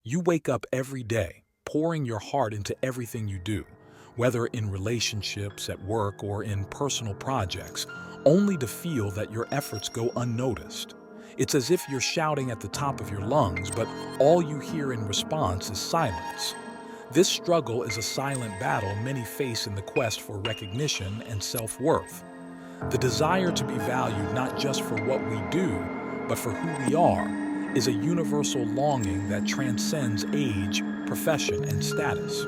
You wake up every day, pouring your heart into everything you do, whether in relationships, at work, or in personal projects, only to feel that your efforts go unnoticed. It's as if you're shouting at the top of your lungs, but all you hear in response is silence. This struggle is a silent battle many face in the quest for recognition and self-worth. The desire to be valued not just for what we do, but for who we are, is a universal longing that transcends age, profession, and status.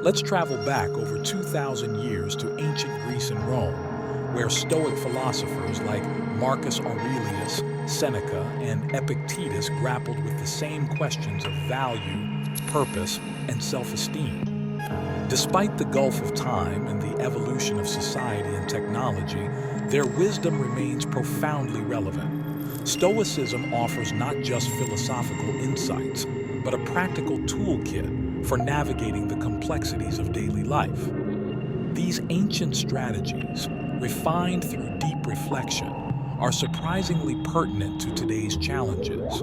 Let's travel back over 2,000 years to ancient Greece and Rome, where Stoic philosophers like Marcus Aurelius, Seneca, and Epictetus grappled with the same questions of value, purpose, and self-esteem. Despite the gulf of time and the evolution of society and technology, their wisdom remains profoundly relevant. Stoicism offers not just philosophical insights, but a practical toolkit for navigating the complexities of daily life. These ancient strategies, refined through deep reflection, are surprisingly pertinent to today's challenges.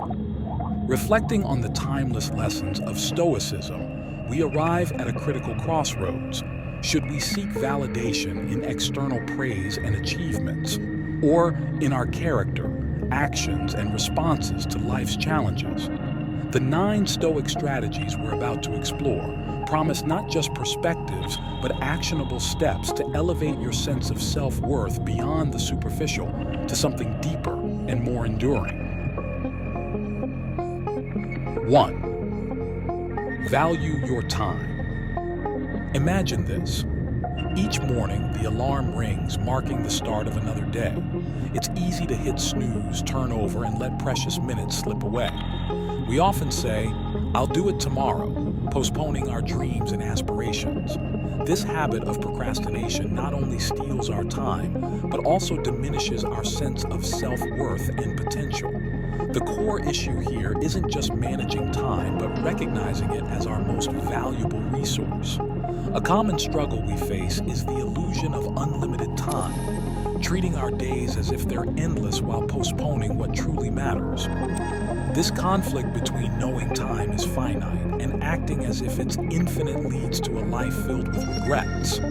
Reflecting on the timeless lessons of Stoicism, we arrive at a critical crossroads. Should we seek validation in external praise and achievements, or in our character, actions, and responses to life's challenges? The 9 Stoic strategies we're about to explore promise not just perspectives, but actionable steps to elevate your sense of self-worth beyond the superficial to something deeper and more enduring. 1. Value your time. Imagine this. Each morning, the alarm rings, marking the start of another day. It's easy to hit snooze, turn over, and let precious minutes slip away. We often say, "I'll do it tomorrow," postponing our dreams and aspirations. This habit of procrastination not only steals our time, but also diminishes our sense of self-worth and potential. The core issue here isn't just managing time, but recognizing it as our most valuable resource. A common struggle we face is the illusion of unlimited time, treating our days as if they're endless while postponing what truly matters. This conflict between knowing time is finite and acting as if it's infinite leads to a life filled with regrets.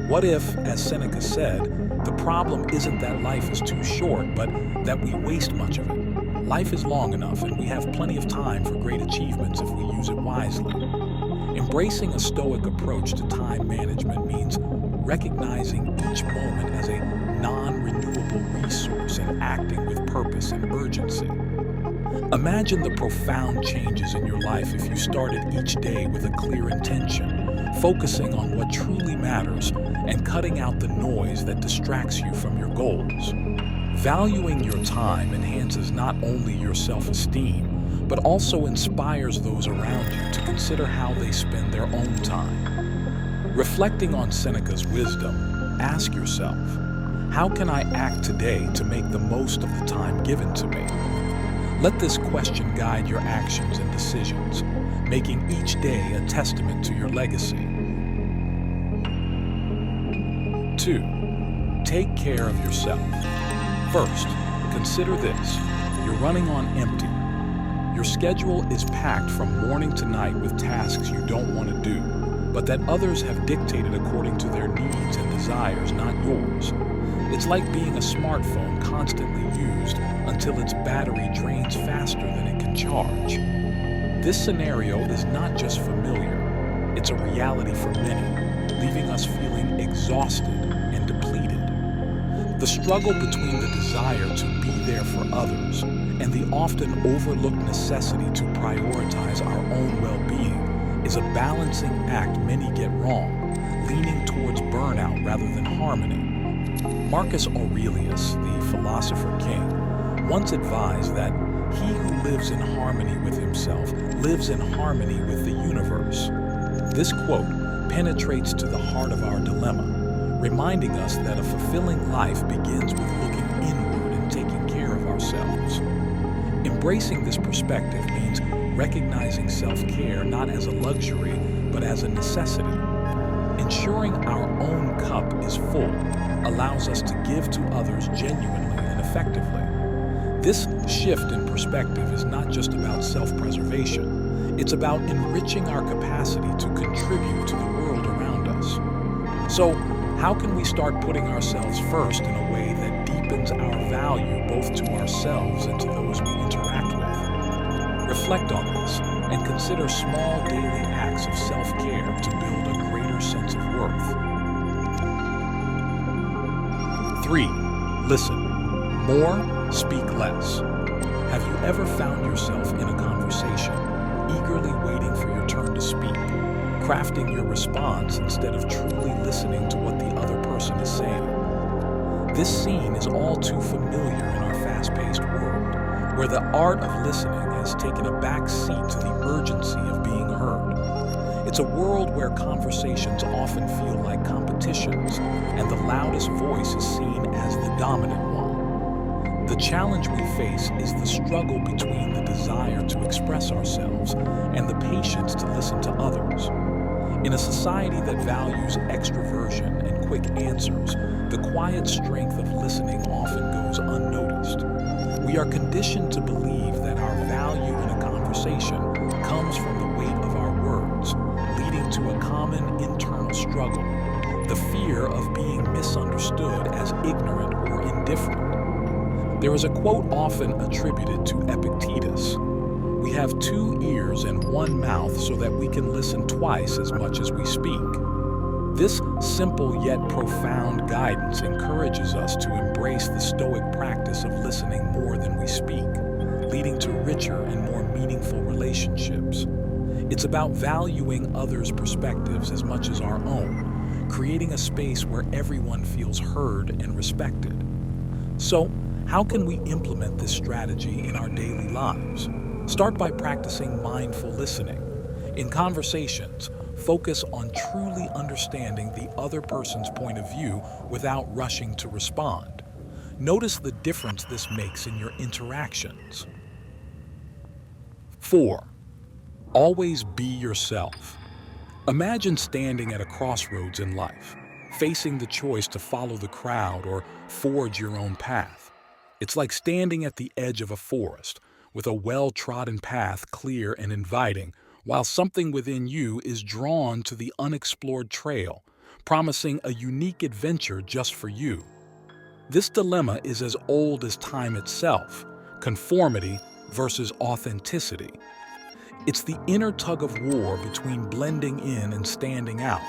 What if, as Seneca said, the problem isn't that life is too short, but that we waste much of it? Life is long enough, and we have plenty of time for great achievements if we use it wisely. Embracing a Stoic approach to time management means recognizing each moment as a non-renewable resource and acting with purpose and urgency. Imagine the profound changes in your life if you started each day with a clear intention, focusing on what truly matters and cutting out the noise that distracts you from your goals. Valuing your time enhances not only your self-esteem, but also inspires those around you to consider how they spend their own time. Reflecting on Seneca's wisdom, ask yourself, how can I act today to make the most of the time given to me? Let this question guide your actions and decisions, making each day a testament to your legacy. 2. Take care of yourself. First, consider this. You're running on empty. Your schedule is packed from morning to night with tasks you don't want to do, but that others have dictated according to their needs and desires, not yours. It's like being a smartphone constantly used until its battery drains faster than it can charge. This scenario is not just familiar, it's a reality for many, leaving us feeling exhausted and depleted. The struggle between the desire to be there for others and the often overlooked necessity to prioritize our own well-being is a balancing act many get wrong, leaning towards burnout rather than harmony. Marcus Aurelius, the philosopher king, once advised that he who lives in harmony with himself lives in harmony with the universe. This quote penetrates to the heart of our dilemma, reminding us that a fulfilling life begins with looking inward and taking care of ourselves. Embracing this perspective means recognizing self-care not as a luxury, but as a necessity. Ensuring our own cup is full allows us to give to others genuinely and effectively. This shift in perspective is not just about self-preservation. It's about enriching our capacity to contribute to the world around us. So, how can we start putting ourselves first in a way that deepens our value both to ourselves and to those we interact with? Reflect on this and consider small daily acts of self-care to build a greater sense of worth. 3. Listen. More, speak less. Have you ever found yourself in a conversation, eagerly waiting for your turn to speak, crafting your response instead of truly listening to what the other person is saying? This scene is all too familiar in our fast-paced world, where the art of listening has taken a back seat to the urgency of being heard. It's a world where conversations often feel like competitions, and the loudest voice is seen as the dominant one. The challenge we face is the struggle between the desire to express ourselves and the patience to listen to others. In a society that values extroversion and quick answers, the quiet strength of listening often goes unnoticed. We are conditioned to believe that our value in a conversation comes from the weight of our words, leading to a common internal struggle, the fear of being misunderstood as ignorant or indifferent. There is a quote often attributed to Epictetus: "We have 2 ears and 1 mouth so that we can listen twice as much as we speak." This simple yet profound guidance encourages us to embrace the Stoic practice of listening more than we speak, leading to richer and more meaningful relationships. It's about valuing others' perspectives as much as our own, creating a space where everyone feels heard and respected. So, how can we implement this strategy in our daily lives? Start by practicing mindful listening. In conversations, focus on truly understanding the other person's point of view without rushing to respond. Notice the difference this makes in your interactions. 4. Always be yourself. Imagine standing at a crossroads in life, facing the choice to follow the crowd or forge your own path. It's like standing at the edge of a forest, with a well-trodden path clear and inviting, while something within you is drawn to the unexplored trail, promising a unique adventure just for you. This dilemma is as old as time itself: conformity versus authenticity. It's the inner tug-of-war between blending in and standing out,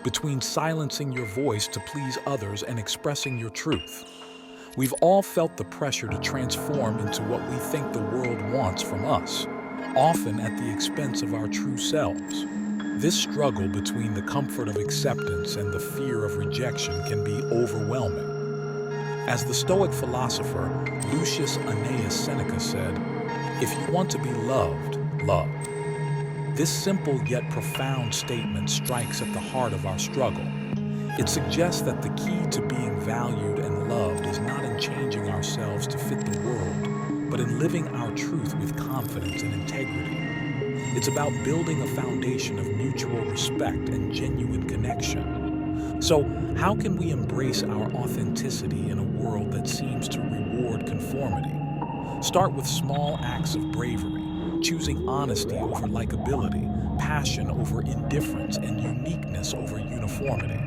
between silencing your voice to please others and expressing your truth. We've all felt the pressure to transform into what we think the world wants from us, often at the expense of our true selves. This struggle between the comfort of acceptance and the fear of rejection can be overwhelming. As the Stoic philosopher Lucius Annaeus Seneca said, "If you want to be loved, love." This simple yet profound statement strikes at the heart of our struggle. It suggests that the key to being valued and loved is not in changing ourselves to fit the world, but in living our truth with confidence and integrity. It's about building a foundation of mutual respect and genuine connection. So, how can we embrace our authenticity in a world that seems to reward conformity? Start with small acts of bravery, choosing honesty over likability, passion over indifference, and uniqueness over uniformity.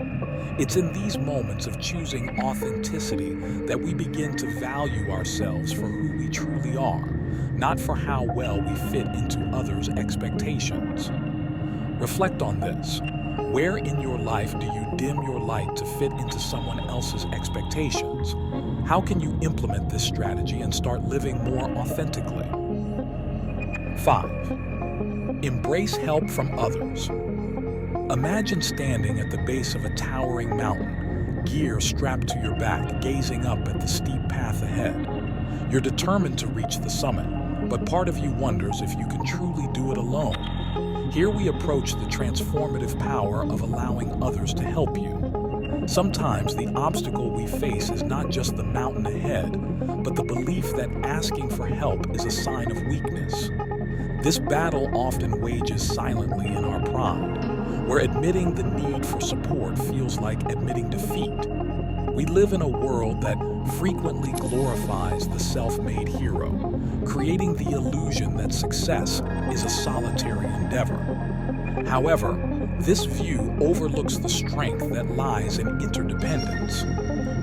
It's in these moments of choosing authenticity that we begin to value ourselves for who we truly are, not for how well we fit into others' expectations. Reflect on this. Where in your life do you dim your light to fit into someone else's expectations? How can you implement this strategy and start living more authentically? 5. Embrace help from others. Imagine standing at the base of a towering mountain, gear strapped to your back, gazing up at the steep path ahead. You're determined to reach the summit, but part of you wonders if you can truly do it alone. Here we approach the transformative power of allowing others to help you. Sometimes the obstacle we face is not just the mountain ahead, but the belief that asking for help is a sign of weakness. This battle often wages silently in our pride, where admitting the need for support feels like admitting defeat. We live in a world that frequently glorifies the self-made hero, creating the illusion that success is a solitary endeavor. However, this view overlooks the strength that lies in interdependence.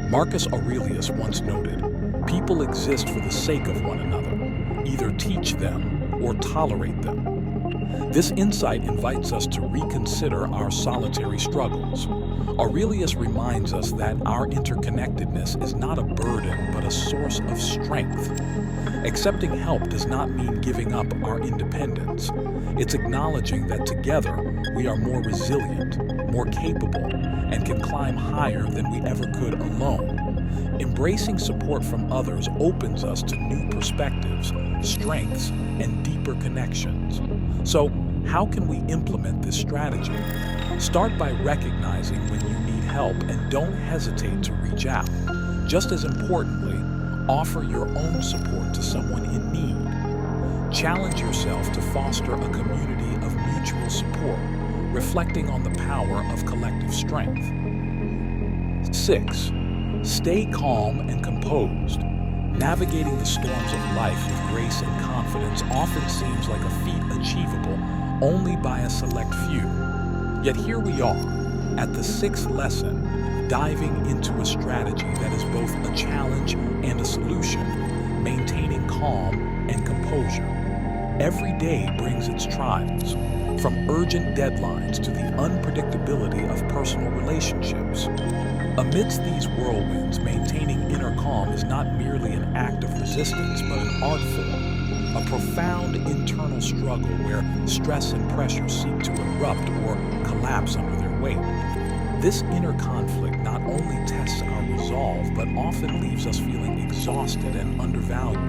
Marcus Aurelius once noted, "People exist for the sake of one another, either teach them or tolerate them." This insight invites us to reconsider our solitary struggles. Aurelius reminds us that our interconnectedness is not a burden but a source of strength. Accepting help does not mean giving up our independence. It's acknowledging that together we are more resilient, more capable, and can climb higher than we ever could alone. Embracing support from others opens us to new perspectives, strengths, and deeper connections. So, how can we implement this strategy? Start by recognizing when you need help and don't hesitate to reach out. Just as importantly, offer your own support to someone in need. Challenge yourself to foster a community of mutual support, reflecting on the power of collective strength. 6. Stay calm and composed. Navigating the storms of life with grace and confidence often seems like a feat achievable only by a select few. Yet here we are, at the 6th lesson, diving into a strategy that is both a challenge and a solution, maintaining calm and composure. Every day brings its trials, from urgent deadlines to the unpredictability of personal relationships. Amidst these whirlwinds, maintaining inner calm is not merely an act of resistance, but an art form, a profound internal struggle where stress and pressure seek to erupt or collapse under their weight. This inner conflict not only tests our resolve, but often leaves us feeling exhausted and undervalued.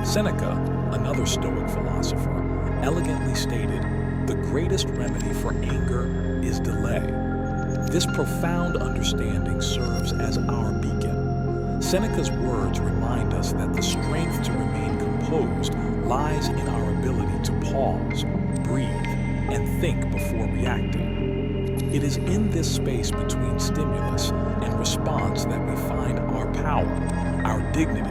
Seneca, another Stoic philosopher, elegantly stated, "The greatest remedy for anger is delay." This profound understanding serves as our beacon. Seneca's words remind us that the strength to remain composed lies in our ability to pause, breathe, and think before reacting. It is in this space between stimulus and response that we find our power, our dignity,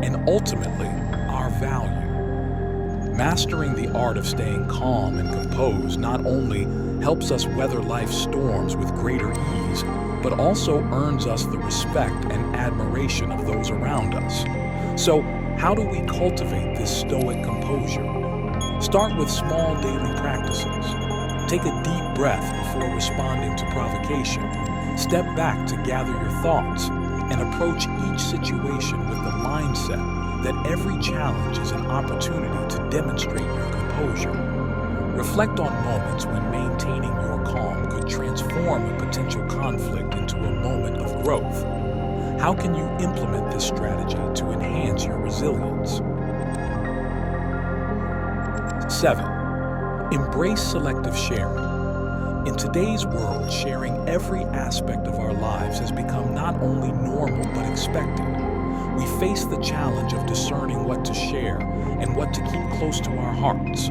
and ultimately, our value. Mastering the art of staying calm and composed not only helps us weather life's storms with greater ease, but also earns us the respect and admiration of those around us. So, how do we cultivate this Stoic composure? Start with small daily practices. Take a deep breath before responding to provocation. Step back to gather your thoughts and approach each situation with the mindset that every challenge is an opportunity to demonstrate your composure. Reflect on moments when maintaining your calm could transform a potential conflict into a moment of growth. How can you implement this strategy to enhance your resilience? 7. Embrace selective sharing. In today's world, sharing every aspect of our lives has become not only normal but expected. We face the challenge of discerning what to share and what to keep close to our hearts.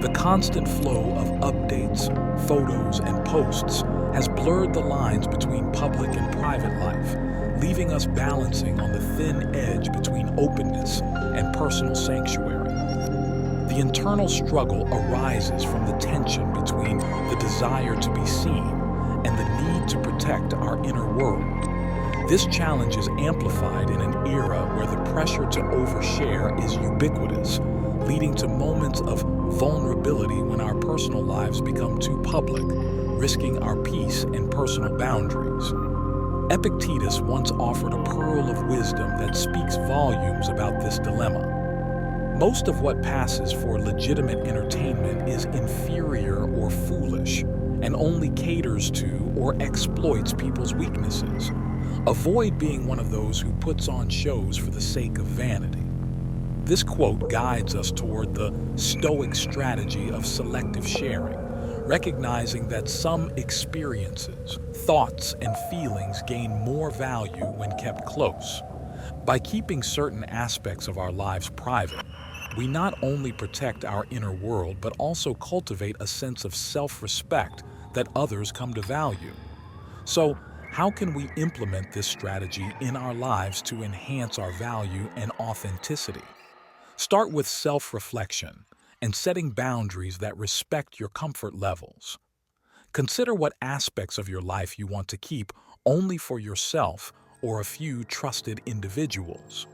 The constant flow of updates, photos, and posts has blurred the lines between public and private life, leaving us balancing on the thin edge between openness and personal sanctuary. The internal struggle arises from the tension between the desire to be seen and the need to protect our inner world. This challenge is amplified in an era where the pressure to overshare is ubiquitous, leading to moments of vulnerability when our personal lives become too public, risking our peace and personal boundaries. Epictetus once offered a pearl of wisdom that speaks volumes about this dilemma. Most of what passes for legitimate entertainment is inferior or foolish, and only caters to or exploits people's weaknesses. Avoid being one of those who puts on shows for the sake of vanity. This quote guides us toward the Stoic strategy of selective sharing, recognizing that some experiences, thoughts, and feelings gain more value when kept close. By keeping certain aspects of our lives private, we not only protect our inner world, but also cultivate a sense of self-respect that others come to value. So, How can we implement this strategy in our lives to enhance our value and authenticity? Start with self-reflection and setting boundaries that respect your comfort levels. Consider what aspects of your life you want to keep only for yourself or a few trusted individuals.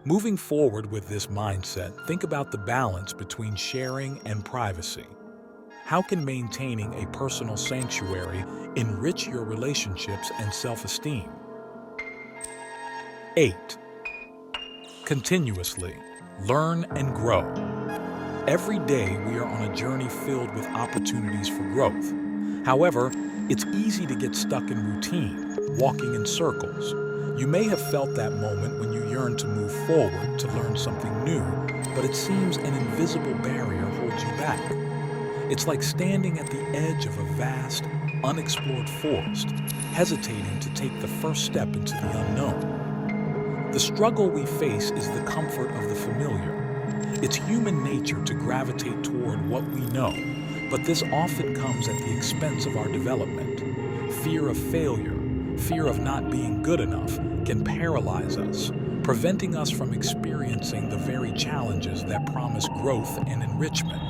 Moving forward with this mindset, think about the balance between sharing and privacy. How can maintaining a personal sanctuary enrich your relationships and self-esteem? 8. Continuously learn and grow. Every day we are on a journey filled with opportunities for growth. However, it's easy to get stuck in routine, walking in circles. You may have felt that moment when you yearn to move forward, to learn something new, but it seems an invisible barrier holds you back. It's like standing at the edge of a vast, unexplored forest, hesitating to take the first step into the unknown. The struggle we face is the comfort of the familiar. It's human nature to gravitate toward what we know, but this often comes at the expense of our development. Fear of failure, fear of not being good enough, can paralyze us, preventing us from experiencing the very challenges that promise growth and enrichment.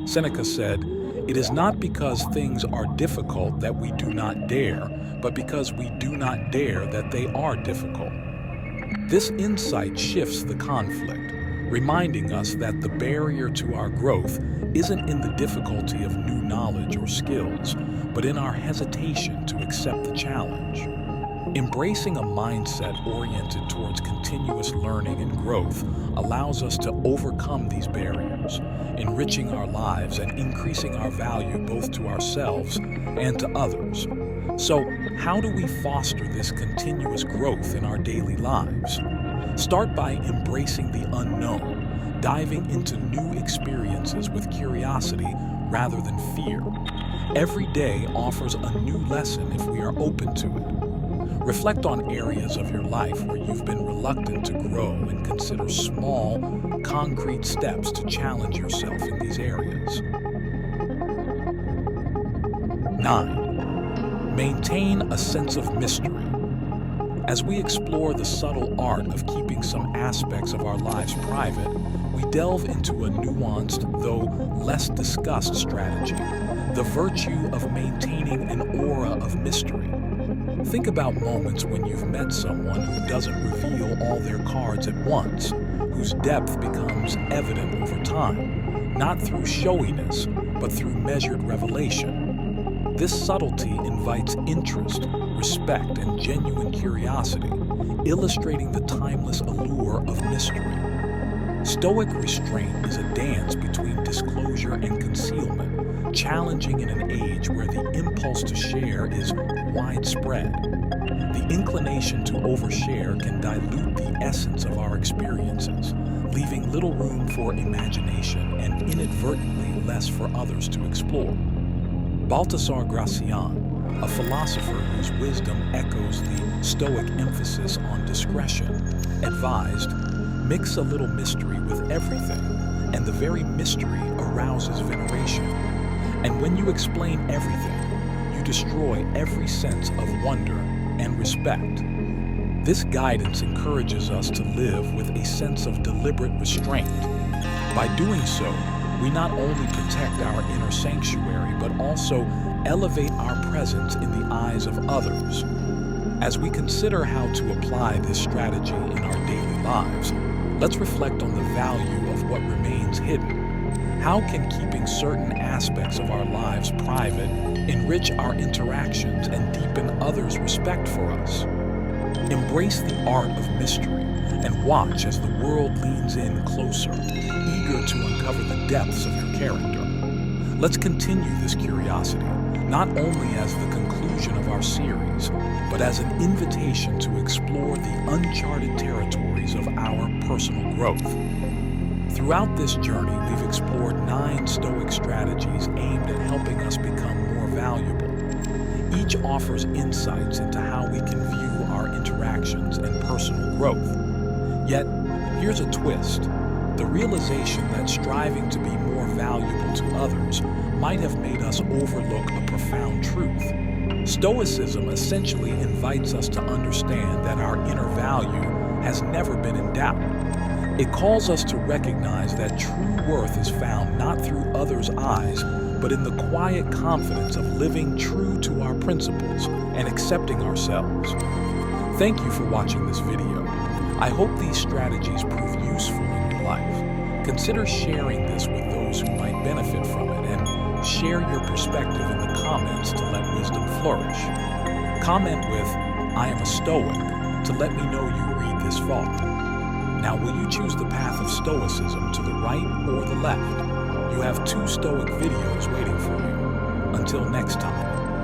Seneca said, "It is not because things are difficult that we do not dare, but because we do not dare that they are difficult." This insight shifts the conflict, reminding us that the barrier to our growth isn't in the difficulty of new knowledge or skills, but in our hesitation to accept the challenge. Embracing a mindset oriented towards continuous learning and growth allows us to overcome these barriers, enriching our lives and increasing our value both to ourselves and to others. So, how do we foster this continuous growth in our daily lives? Start by embracing the unknown, diving into new experiences with curiosity rather than fear. Every day offers a new lesson if we are open to it. Reflect on areas of your life where you've been reluctant to grow and consider small, concrete steps to challenge yourself in these areas. 9. Maintain a sense of mystery. As we explore the subtle art of keeping some aspects of our lives private, we delve into a nuanced, though less discussed strategy, the virtue of maintaining an aura of mystery. Think about moments when you've met someone who doesn't reveal all their cards at once, whose depth becomes evident over time, not through showiness, but through measured revelation. This subtlety invites interest, respect, and genuine curiosity, illustrating the timeless allure of mystery. Stoic restraint is a dance between disclosure and concealment, challenging in an age where the impulse to share is widespread. The inclination to overshare can dilute the essence of our experiences, leaving little room for imagination and inadvertently less for others to explore. Baltasar Gracian, a philosopher whose wisdom echoes the Stoic emphasis on discretion, advised, "Mix a little mystery with everything, and the very mystery arouses veneration. And when you explain everything, you destroy every sense of wonder and respect." This guidance encourages us to live with a sense of deliberate restraint. By doing so, we not only protect our inner sanctuary, but also elevate our presence in the eyes of others. As we consider how to apply this strategy in our daily lives, let's reflect on the value of what remains hidden. How can keeping certain aspects of our lives private enrich our interactions and deepen others' respect for us? Embrace the art of mystery and watch as the world leans in closer, eager to uncover the depths of your character. Let's continue this curiosity, not only as the conclusion of our series, but as an invitation to explore the uncharted territories of our personal growth. Throughout this journey, we've explored 9 Stoic strategies aimed at helping us become more valuable. Each offers insights into how we can view our interactions and personal growth. Yet, here's a twist. The realization that striving to be more valuable to others might have made us overlook a profound truth. Stoicism essentially invites us to understand that our inner value has never been in doubt. It calls us to recognize that true worth is found not through others' eyes, but in the quiet confidence of living true to our principles and accepting ourselves. Thank you for watching this video. I hope these strategies prove useful in your life. Consider sharing this with those who might benefit from it, and share your perspective in the comments to let wisdom flourish. Comment with, "I am a Stoic," to let me know you read this far. Now, will you choose the path of Stoicism to the right or the left? You have 2 Stoic videos waiting for you. Until next time.